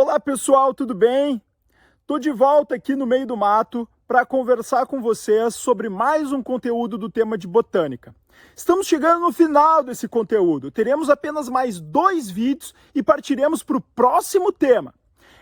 Olá pessoal, tudo bem? Estou de volta aqui no meio do mato para conversar com vocês sobre mais um conteúdo do tema de botânica. Estamos chegando no final desse conteúdo, teremos apenas mais 2 vídeos e partiremos para o próximo tema.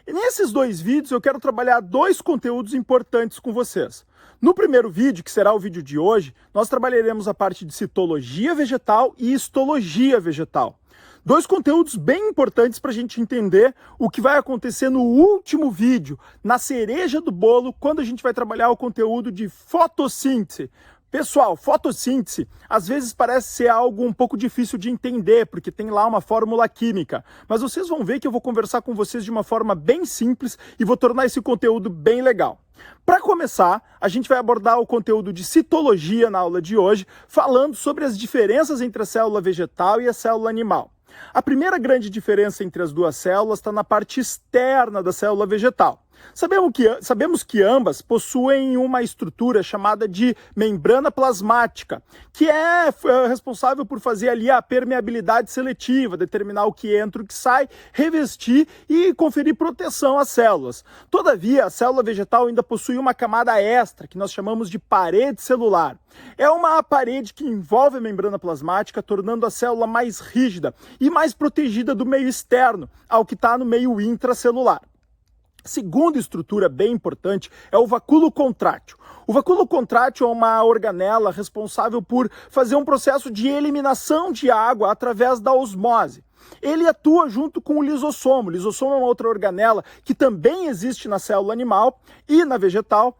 E nesses 2 vídeos eu quero trabalhar 2 conteúdos importantes com vocês. No primeiro vídeo, que será o vídeo de hoje, nós trabalharemos a parte de citologia vegetal e histologia vegetal. 2 conteúdos bem importantes para a gente entender o que vai acontecer no último vídeo, na cereja do bolo, quando a gente vai trabalhar o conteúdo de fotossíntese. Pessoal, fotossíntese às vezes parece ser algo um pouco difícil de entender, porque tem lá uma fórmula química, mas vocês vão ver que eu vou conversar com vocês de uma forma bem simples e vou tornar esse conteúdo bem legal. Para começar, a gente vai abordar o conteúdo de citologia na aula de hoje, falando sobre as diferenças entre a célula vegetal e a célula animal. A primeira grande diferença entre as 2 células está na parte externa da célula vegetal. Sabemos que ambas possuem uma estrutura chamada de membrana plasmática, que é responsável por fazer ali a permeabilidade seletiva, determinar o que entra e o que sai, revestir e conferir proteção às células. Todavia, a célula vegetal ainda possui uma camada extra, que nós chamamos de parede celular. É uma parede que envolve a membrana plasmática, tornando a célula mais rígida e mais protegida do meio externo, ao que está no meio intracelular. A segunda estrutura bem importante é o vacúolo contrátil. O vacúolo contrátil é uma organela responsável por fazer um processo de eliminação de água através da osmose. Ele atua junto com o lisossomo. O lisossomo é uma outra organela que também existe na célula animal e na vegetal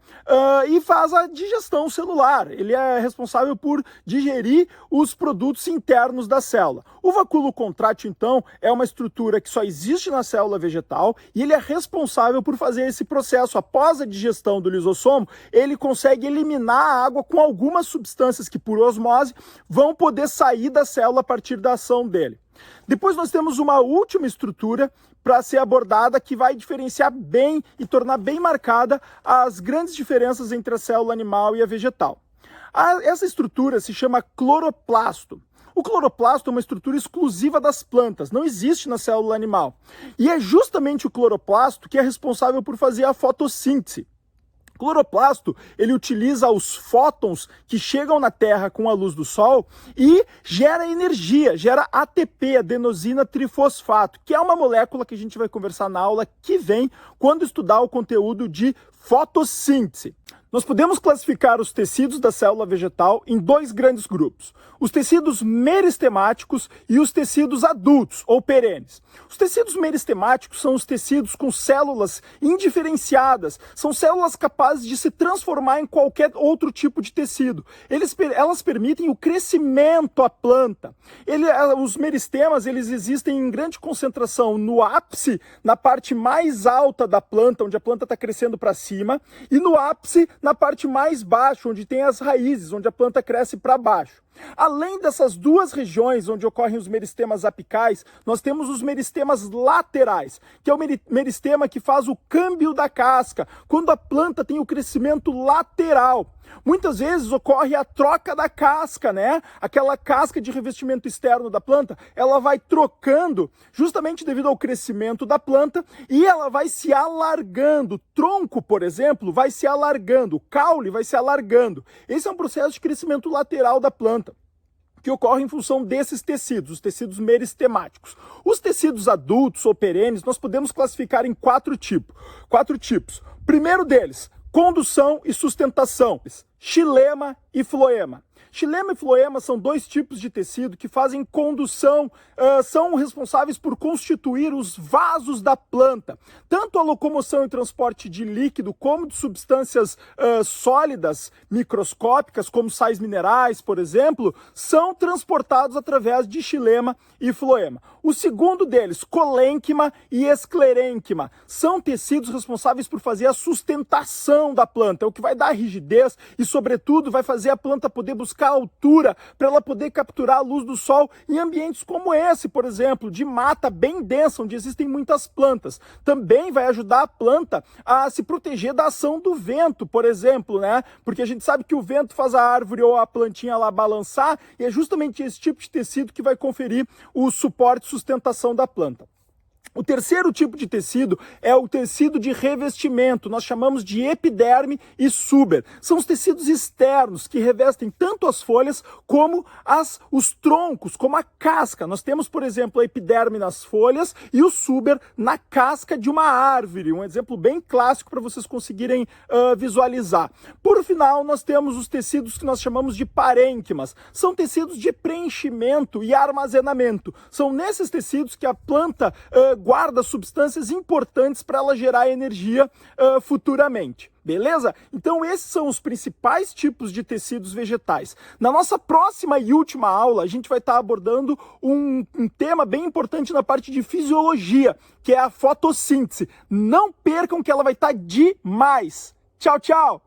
e faz a digestão celular. Ele é responsável por digerir os produtos internos da célula. O vacúolo contrátil, então, é uma estrutura que só existe na célula vegetal e ele é responsável por fazer esse processo. Após a digestão do lisossomo, ele consegue eliminar a água com algumas substâncias que, por osmose, vão poder sair da célula a partir da ação dele. Depois nós temos uma última estrutura para ser abordada que vai diferenciar bem e tornar bem marcada as grandes diferenças entre a célula animal e a vegetal. Essa estrutura se chama cloroplasto. O cloroplasto é uma estrutura exclusiva das plantas, não existe na célula animal. E é justamente o cloroplasto que é responsável por fazer a fotossíntese. O cloroplasto, ele utiliza os fótons que chegam na Terra com a luz do Sol e gera energia, gera ATP, adenosina trifosfato, que é uma molécula que a gente vai conversar na aula que vem quando estudar o conteúdo de fotossíntese. Nós podemos classificar os tecidos da célula vegetal em 2 grandes grupos: os tecidos meristemáticos e os tecidos adultos ou perenes. Os tecidos meristemáticos são os tecidos com células indiferenciadas, são células capazes de se transformar em qualquer outro tipo de tecido. Elas permitem o crescimento à planta. Os meristemas, eles existem em grande concentração no ápice, na parte mais alta da planta, onde a planta está crescendo para cima, e no ápice, na parte mais baixa, onde tem as raízes, onde a planta cresce para baixo. Além dessas 2 regiões onde ocorrem os meristemas apicais, nós temos os meristemas laterais, que é o meristema que faz o câmbio da casca, quando a planta tem o crescimento lateral. Muitas vezes ocorre a troca da casca, né? Aquela casca de revestimento externo da planta, ela vai trocando justamente devido ao crescimento da planta e ela vai se alargando. O tronco, por exemplo, vai se alargando, o caule vai se alargando. Esse é um processo de crescimento lateral da planta, que ocorre em função desses tecidos, os tecidos meristemáticos. Os tecidos adultos ou perenes nós podemos classificar em 4 tipos. O primeiro deles, condução e sustentação, xilema e floema. Xilema e floema são 2 tipos de tecido que fazem condução, são responsáveis por constituir os vasos da planta. Tanto a locomoção e transporte de líquido como de substâncias sólidas, microscópicas, como sais minerais, por exemplo, são transportados através de xilema e floema. O segundo deles, colênquima e esclerênquima, são tecidos responsáveis por fazer a sustentação da planta, o que vai dar rigidez e, sobretudo, vai fazer a planta poder buscar altura para ela poder capturar a luz do sol em ambientes como esse, por exemplo, de mata bem densa, onde existem muitas plantas. Também vai ajudar a planta a se proteger da ação do vento, por exemplo, né? Porque a gente sabe que o vento faz a árvore ou a plantinha lá balançar, e é justamente esse tipo de tecido que vai conferir o suporte e sustentação da planta. O terceiro tipo de tecido é o tecido de revestimento, nós chamamos de epiderme e suber. São os tecidos externos que revestem tanto as folhas como os troncos, como a casca. Nós temos, por exemplo, a epiderme nas folhas e o suber na casca de uma árvore. Um exemplo bem clássico para vocês conseguirem visualizar. Por final, nós temos os tecidos que nós chamamos de parênquimas. São tecidos de preenchimento e armazenamento. São nesses tecidos que a planta guarda substâncias importantes para ela gerar energia futuramente. Beleza? Então esses são os principais tipos de tecidos vegetais. Na nossa próxima e última aula, a gente vai estar abordando um tema bem importante na parte de fisiologia, que é a fotossíntese. Não percam que ela vai estar demais. Tchau, tchau!